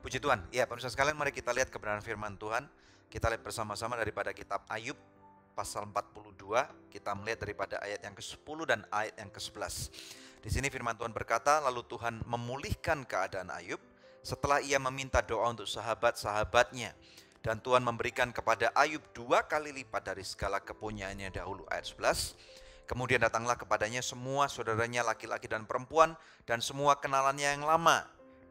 Puji Tuhan. Ya, pemirsa sekalian, mari kita lihat kebenaran firman Tuhan. Kita lihat bersama-sama daripada kitab Ayub pasal 42. Kita melihat daripada ayat yang ke-10 dan ayat yang ke-11. Di sini firman Tuhan berkata, lalu Tuhan memulihkan keadaan Ayub setelah ia meminta doa untuk sahabat-sahabatnya. Dan Tuhan memberikan kepada Ayub 2 kali lipat dari segala kepunyaannya dahulu. Ayat 11. Kemudian datanglah kepadanya semua saudaranya laki-laki dan perempuan dan semua kenalannya yang lama,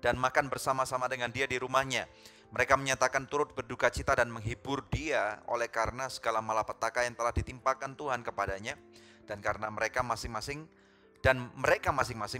dan makan bersama-sama dengan dia di rumahnya. Mereka menyatakan turut berduka cita dan menghibur dia oleh karena segala malapetaka yang telah ditimpakan Tuhan kepadanya, dan karena mereka masing-masing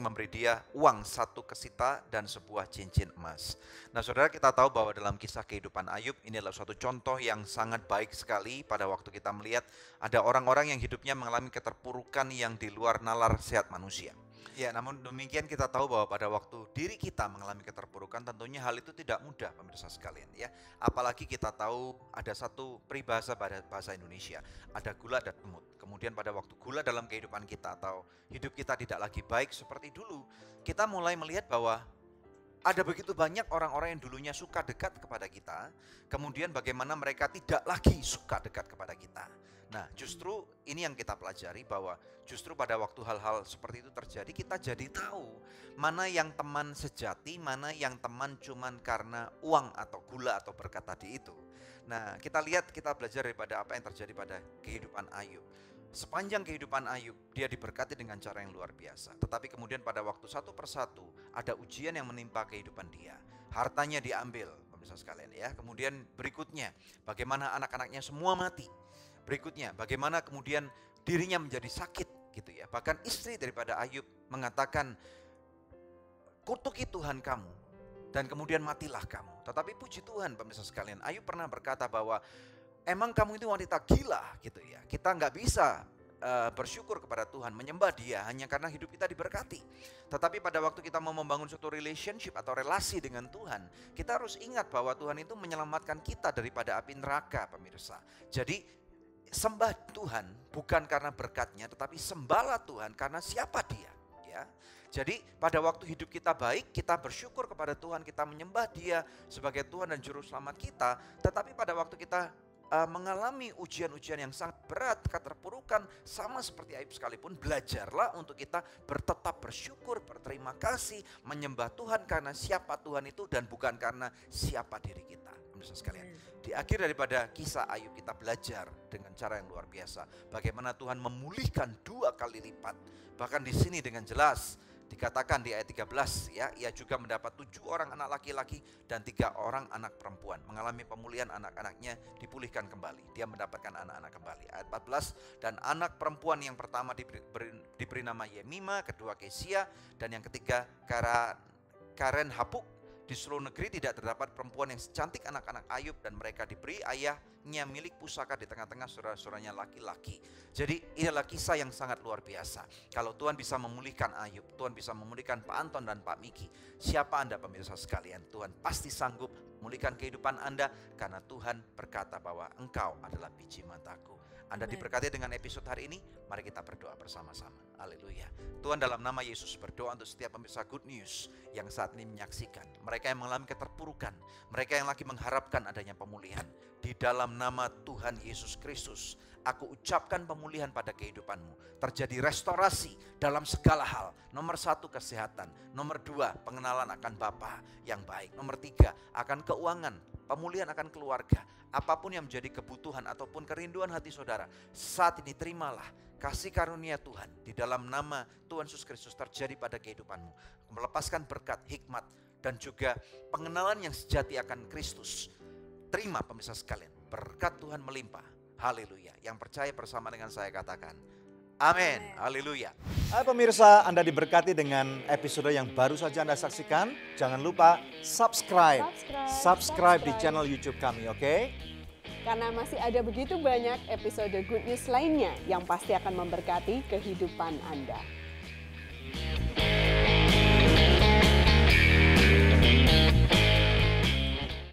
memberi dia uang 1 kesita dan sebuah cincin emas. Nah, saudara, kita tahu bahwa dalam kisah kehidupan Ayub ini adalah suatu contoh yang sangat baik sekali pada waktu kita melihat ada orang-orang yang hidupnya mengalami keterpurukan yang di luar nalar sehat manusia. Ya, namun demikian kita tahu bahwa pada waktu diri kita mengalami keterpurukan, tentunya hal itu tidak mudah, pemirsa sekalian, ya. Apalagi kita tahu ada satu peribahasa pada bahasa Indonesia, ada gula dan semut. Kemudian pada waktu gula dalam kehidupan kita atau hidup kita tidak lagi baik seperti dulu, kita mulai melihat bahwa ada begitu banyak orang-orang yang dulunya suka dekat kepada kita, kemudian bagaimana mereka tidak lagi suka dekat kepada kita. Nah, justru ini yang kita pelajari, bahwa justru pada waktu hal-hal seperti itu terjadi, kita jadi tahu mana yang teman sejati, mana yang teman cuman karena uang atau gula atau berkat tadi itu. Nah, kita belajar daripada apa yang terjadi pada kehidupan Ayub. Sepanjang kehidupan Ayub, dia diberkati dengan cara yang luar biasa. Tetapi kemudian pada waktu satu persatu, ada ujian yang menimpa kehidupan dia. Hartanya diambil, pemirsa sekalian, ya. Kemudian berikutnya, bagaimana anak-anaknya semua mati. Berikutnya, bagaimana kemudian dirinya menjadi sakit, gitu ya. Bahkan istri daripada Ayub mengatakan, kutuki Tuhan kamu, dan kemudian matilah kamu. Tetapi puji Tuhan, pemirsa sekalian, Ayub pernah berkata bahwa emang kamu itu wanita gila, gitu ya. Kita nggak bisa bersyukur kepada Tuhan, menyembah Dia hanya karena hidup kita diberkati. Tetapi pada waktu kita mau membangun suatu relationship atau relasi dengan Tuhan, kita harus ingat bahwa Tuhan itu menyelamatkan kita daripada api neraka, pemirsa. Jadi sembah Tuhan bukan karena berkatnya, tetapi sembahlah Tuhan karena siapa Dia, ya. Jadi pada waktu hidup kita baik, kita bersyukur kepada Tuhan, kita menyembah Dia sebagai Tuhan dan Juru Selamat kita. Tetapi pada waktu kita mengalami ujian-ujian yang sangat berat, keterpurukan, sama seperti Ayub sekalipun, belajarlah untuk kita tetap bersyukur, berterima kasih, menyembah Tuhan karena siapa Tuhan itu dan bukan karena siapa diri kita. Pemirsa sekalian, di akhir daripada kisah Ayub kita belajar dengan cara yang luar biasa bagaimana Tuhan memulihkan 2 kali lipat. Bahkan di sini dengan jelas dikatakan di ayat 13, ya, ia juga mendapat 7 orang anak laki-laki dan 3 orang anak perempuan. Mengalami pemulihan, anak-anaknya dipulihkan kembali. Dia mendapatkan anak-anak kembali. Ayat 14, dan anak perempuan yang pertama diberi nama Yemima, kedua Kesia, dan yang ketiga Karen Hapuk. Di seluruh negeri tidak terdapat perempuan yang secantik anak-anak Ayub, dan mereka diberi ayahnya milik pusaka di tengah-tengah saudara-saudaranya laki-laki. Jadi inilah kisah yang sangat luar biasa. Kalau Tuhan bisa memulihkan Ayub, Tuhan bisa memulihkan Pak Anton dan Pak Miki. Siapa Anda, pemirsa sekalian? Tuhan pasti sanggup memulihkan kehidupan Anda karena Tuhan berkata bahwa engkau adalah biji mataku. Anda diberkati dengan episode hari ini. Mari kita berdoa bersama-sama. Haleluya. Tuhan, dalam nama Yesus berdoa untuk setiap pemirsa Good News yang saat ini menyaksikan, mereka yang mengalami keterpurukan, mereka yang lagi mengharapkan adanya pemulihan. Di dalam nama Tuhan Yesus Kristus, aku ucapkan pemulihan pada kehidupanmu. Terjadi restorasi dalam segala hal. Nomor 1, kesehatan. Nomor 2, pengenalan akan Bapa yang baik. Nomor 3, akan keuangan. Pemulihan akan keluarga. Apapun yang menjadi kebutuhan ataupun kerinduan hati saudara, saat ini terimalah kasih karunia Tuhan di dalam nama Tuhan Yesus Kristus terjadi pada kehidupanmu. Melepaskan berkat, hikmat, dan juga pengenalan yang sejati akan Kristus. Terima, pemirsa sekalian, berkat Tuhan melimpah. Haleluya. Yang percaya bersama dengan saya katakan amin. Haleluya. Hai pemirsa, Anda diberkati dengan episode yang baru saja Anda saksikan. Jangan lupa subscribe di channel YouTube kami, oke? Karena masih ada begitu banyak episode Good News lainnya yang pasti akan memberkati kehidupan Anda.